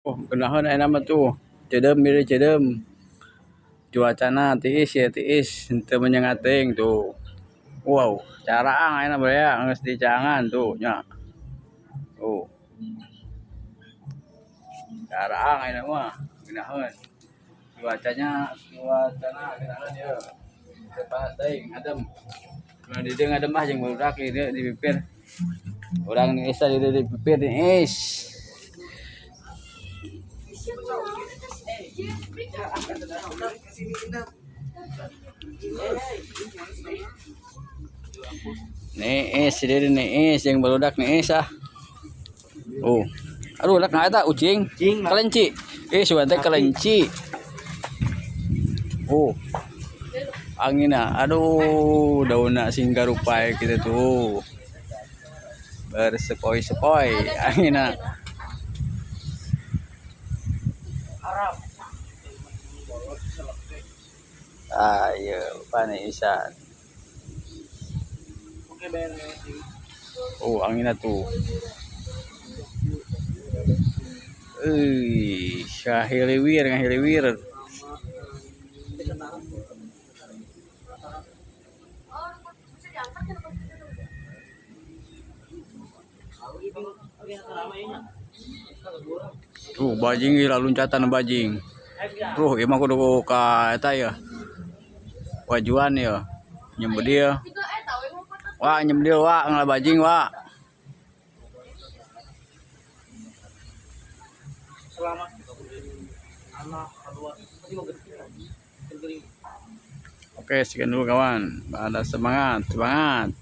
Oh, geunaheun aya nama tuh. Ceudem mirip ceudem. Cuacana tiis ya tiis, teu menyengat teuing tuh. Wow, caraang ayeuna barea geus dicaangan tuh nya. Tuh, caraang ayeuna mah geunaheun. Cuacana geunaheun ieu. Teu panas teuing, adem. Mun di dieu ngadem mah jeung barudak di dieu di pipir. Urang geus di dieu di pipir geus. Nees dia nees yang barudak nees ah. Oh. Aduh dak na eta ucing. Kelenci. Sugan teh kelenci. Oh. Angina. Aduh, daunna sing garupai kitu tuh. Bersepoi-sepoi angina. Ah, iya, panisan. Oh, angina tuh. Ngahiliwir, ngahiliwir. Tuh, bajing gila loncatan bajing. Tuh, emang kudu ka eta ya. Wajuan ya. Nyembeu dia. Wah, nyembeu dia wah ngala bajing wah. Oke, sekian dulu kawan. Ada semangat, semangat.